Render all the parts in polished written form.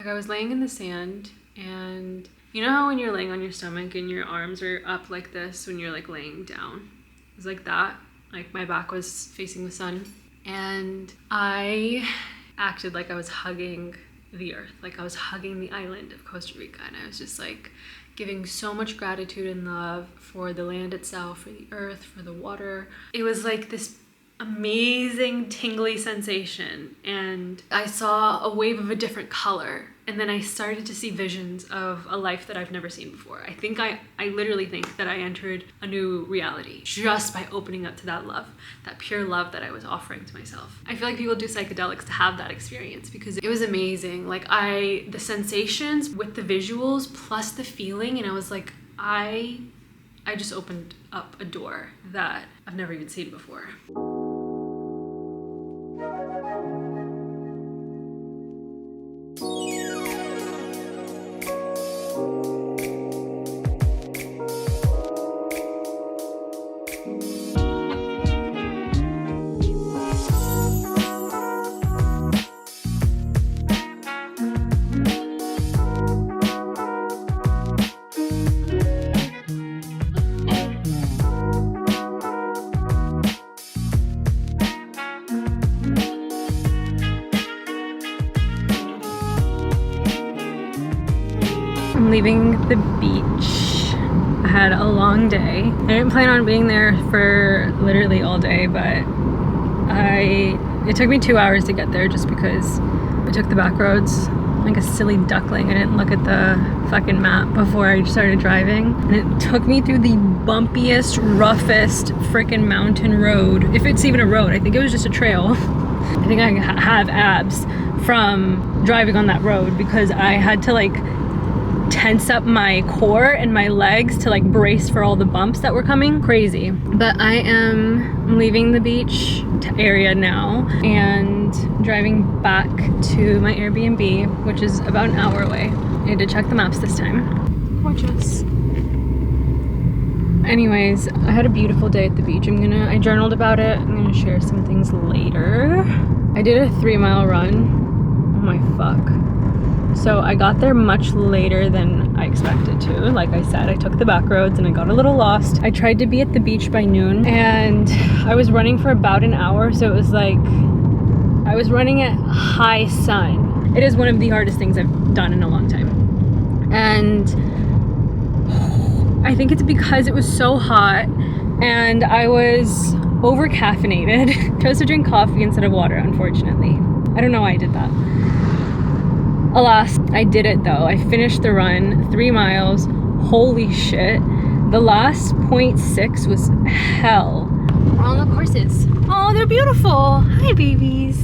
I was laying in the sand, and you know how when you're laying on your stomach and your arms are up like this when you're like laying down? It was like that. Like my back was facing the sun, and I acted like I was hugging the earth, like I was hugging the island of Costa Rica, and I was just like giving so much gratitude and love for the land itself, for the earth, for the water. It was like this amazing tingly sensation, and I saw a wave of a different color, and then I started to see visions of a life that I've never seen before. I literally think that I entered a new reality just by opening up to that love, that pure love that I was offering to myself. I feel like people do psychedelics to have that experience because it was amazing. Like the sensations with the visuals plus the feeling, and I was like, I just opened up a door that I've never even seen before. I'm leaving the beach. I had a long day. I didn't plan on being there for literally all day, but it took me 2 hours to get there just because I took the back roads like a silly duckling. I didn't look at the fucking map before I started driving, and it took me through the bumpiest, roughest freaking mountain road. If it's even a road, I think it was just a trail. I think I have abs from driving on that road because I had to like tense up my core and my legs to like brace for all the bumps that were coming. Crazy. But I am leaving the beach area now and driving back to my Airbnb, which is about an hour away. I had to check the maps this time. Gorgeous. Anyways, I had a beautiful day at the beach. I journaled about it. I'm gonna share some things later. I did a 3-mile run. Oh my fuck. So I got there much later than I expected to. Like I said, I took the back roads and I got a little lost. I tried to be at the beach by noon, and I was running for about an hour, so it was like I was running at high sun. It is one of the hardest things I've done in a long time. And I think it's because it was so hot and I was over caffeinated. Chose to drink coffee instead of water, unfortunately. I don't know why I did that. Alas, I did it though. I finished the run, 3 miles. Holy shit. The last 0.6 was hell. We're on the courses. Oh, they're beautiful. Hi, babies.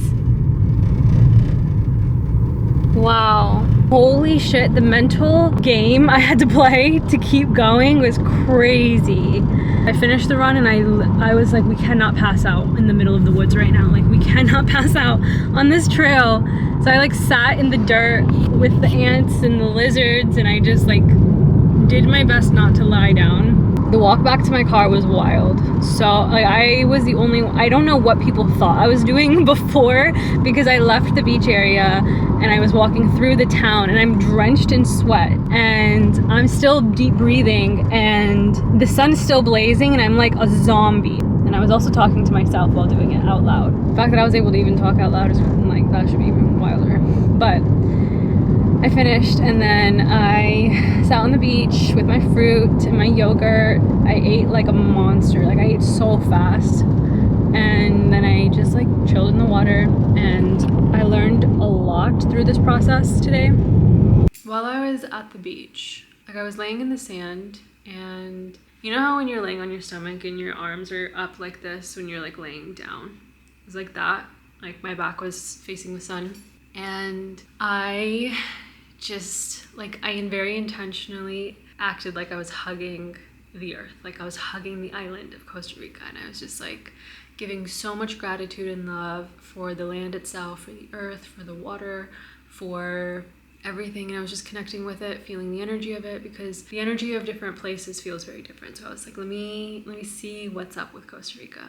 Wow. Holy shit, the mental game I had to play to keep going was crazy. I finished the run and I was like, we cannot pass out in the middle of the woods right now. Like, we cannot pass out on this trail. So I like sat in the dirt with the ants and the lizards, and I just like did my best not to lie down. The walk back to my car was wild. So I was the only, I don't know what people thought I was doing before, because I left the beach area and I was walking through the town and I'm drenched in sweat and I'm still deep breathing and the sun's still blazing and I'm like a zombie. And I was also talking to myself while doing it out loud. The fact that I was able to even talk out loud is like, that should be even wilder. But I finished and then I sat on the beach with my fruit and my yogurt. I ate like a monster. Like, I ate so fast. And then I just like chilled in the water, and I learned a lot through this process today. While I was at the beach, like I was laying in the sand, and you know how when you're laying on your stomach and your arms are up like this when you're like laying down? It was like that. Like my back was facing the sun. And I just like, I very intentionally acted like I was hugging the earth, like I was hugging the island of Costa Rica, and I was just like giving so much gratitude and love for the land itself, for the earth, for the water, for everything. And I was just connecting with it, feeling the energy of it, because the energy of different places feels very different. So I was like, let me see what's up with Costa Rica.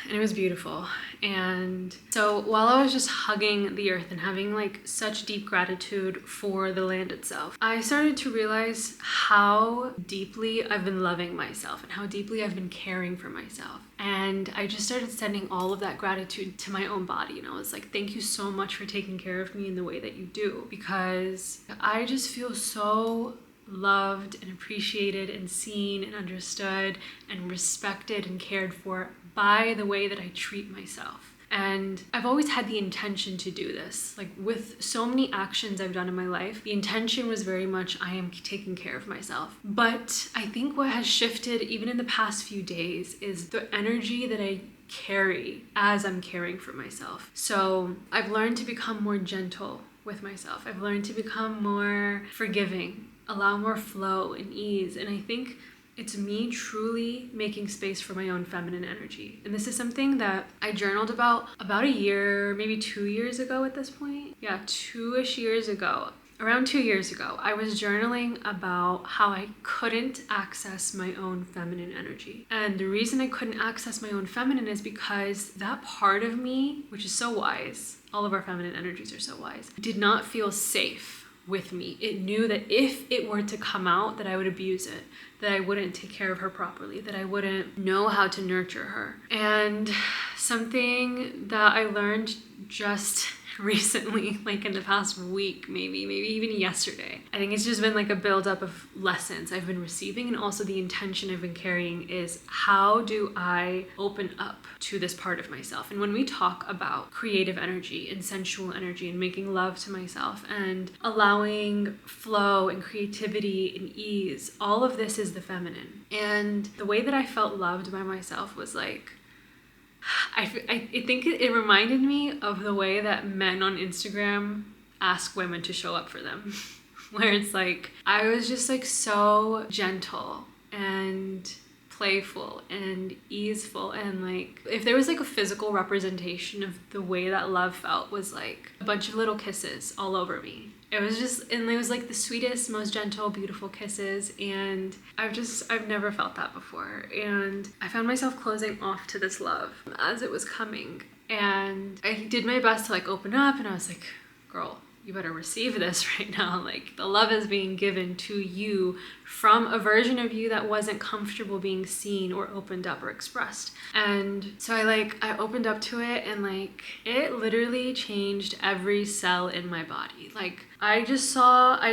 and it was beautiful. And so while I was just hugging the earth and having like such deep gratitude for the land itself, I started to realize how deeply I've been loving myself and how deeply I've been caring for myself. And I just started sending all of that gratitude to my own body. And I was like, thank you so much for taking care of me in the way that you do, because I just feel so loved and appreciated and seen and understood and respected and cared for by the way that I treat myself. And I've always had the intention to do this. Like with so many actions I've done in my life, the intention was very much, I am taking care of myself. But I think what has shifted even in the past few days is the energy that I carry as I'm caring for myself. So I've learned to become more gentle with myself. I've learned to become more forgiving, allow more flow and ease. And I think it's me truly making space for my own feminine energy. And this is something that I journaled about a year, maybe 2 years ago at this point. Yeah, 2-ish years ago. Around 2 years ago, I was journaling about how I couldn't access my own feminine energy. And the reason I couldn't access my own feminine is because that part of me, which is so wise, all of our feminine energies are so wise, did not feel safe with me. It knew that if it were to come out, that I would abuse it, that I wouldn't take care of her properly, that I wouldn't know how to nurture her. And something that I learned just recently, like in the past week, maybe even yesterday, I think it's just been like a buildup of lessons I've been receiving, and also the intention I've been carrying is, how do I open up to this part of myself? And when we talk about creative energy and sensual energy and making love to myself and allowing flow and creativity and ease, all of this is the feminine. And the way that I felt loved by myself was like, I think it reminded me of the way that men on Instagram ask women to show up for them. Where it's like, I was just like so gentle and playful and easeful, and like if there was like a physical representation of the way that love felt, was like a bunch of little kisses all over me. It was like the sweetest, most gentle, beautiful kisses, and I've never felt that before. And I found myself closing off to this love as it was coming, and I did my best to like open up, and I was like, girl, you better receive this right now. Like, the love is being given to you from a version of you that wasn't comfortable being seen or opened up or expressed. And so I opened up to it, and like it literally changed every cell in my body. Like I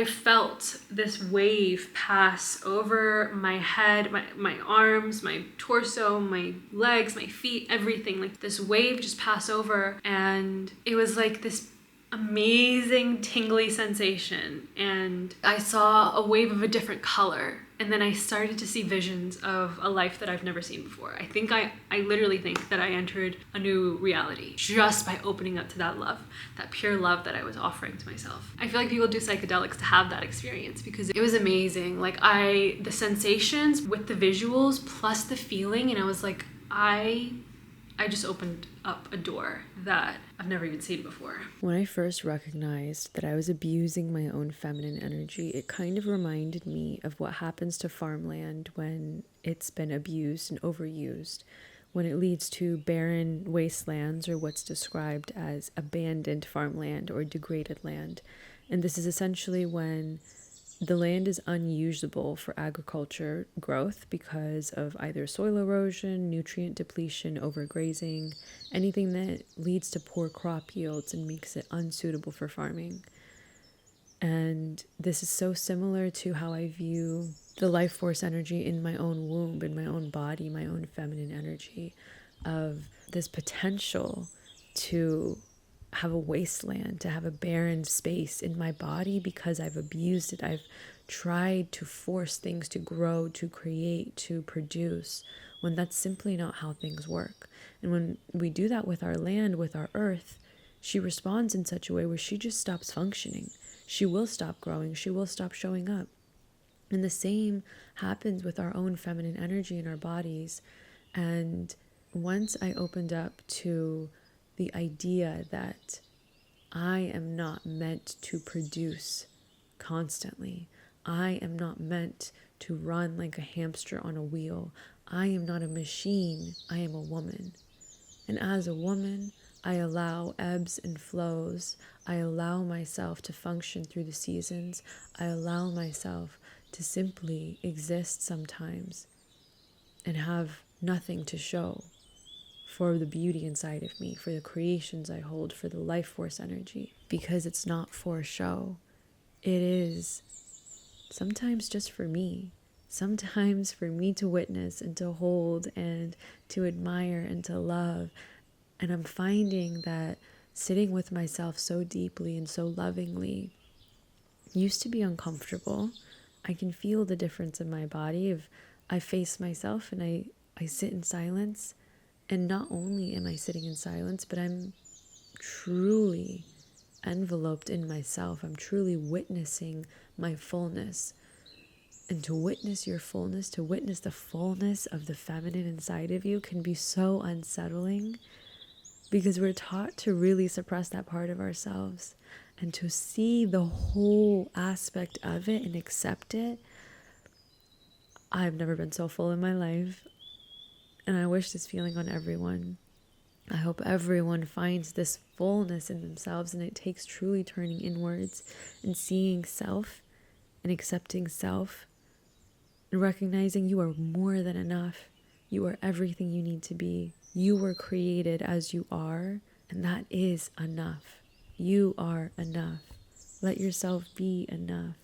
felt this wave pass over my head, my arms, my torso, my legs, my feet, everything. Like this wave just passed over, and it was like this amazing tingly sensation, and I saw a wave of a different color, and then I started to see visions of a life that I've never seen before. I literally think that I entered a new reality just by opening up to that love, that pure love that I was offering to myself. I feel like people do psychedelics to have that experience because it was amazing. Like the sensations with the visuals plus the feeling, and I was like, I just opened up a door that I've never even seen before. When I first recognized that I was abusing my own feminine energy, it kind of reminded me of what happens to farmland when it's been abused and overused, when it leads to barren wastelands, or what's described as abandoned farmland or degraded land. And this is essentially when the land is unusable for agriculture growth because of either soil erosion, nutrient depletion, overgrazing, anything that leads to poor crop yields and makes it unsuitable for farming. And this is so similar to how I view the life force energy in my own womb, in my own body, my own feminine energy, of this potential to have a wasteland, to have a barren space in my body because I've abused it. I've tried to force things to grow, to create, to produce, when that's simply not how things work. And when we do that with our land, with our earth, she responds in such a way where she just stops functioning. She will stop growing. She will stop showing up. And the same happens with our own feminine energy in our bodies. And once I opened up to the idea that I am not meant to produce constantly. I am not meant to run like a hamster on a wheel. I am not a machine. I am a woman. And as a woman, I allow ebbs and flows. I allow myself to function through the seasons. I allow myself to simply exist sometimes and have nothing to show for the beauty inside of me, for the creations I hold, for the life force energy, because it's not for show. It is sometimes just for me, sometimes for me to witness and to hold and to admire and to love. And I'm finding that sitting with myself so deeply and so lovingly used to be uncomfortable. I can feel the difference in my body if I face myself and I sit in silence. And not only am I sitting in silence, but I'm truly enveloped in myself. I'm truly witnessing my fullness. And to witness your fullness, to witness the fullness of the feminine inside of you can be so unsettling, because we're taught to really suppress that part of ourselves. And to see the whole aspect of it and accept it, I've never been so full in my life. And I wish this feeling on everyone. I hope everyone finds this fullness in themselves, and it takes truly turning inwards and seeing self and accepting self and recognizing you are more than enough. You are everything you need to be. You were created as you are, and that is enough. You are enough. Let yourself be enough.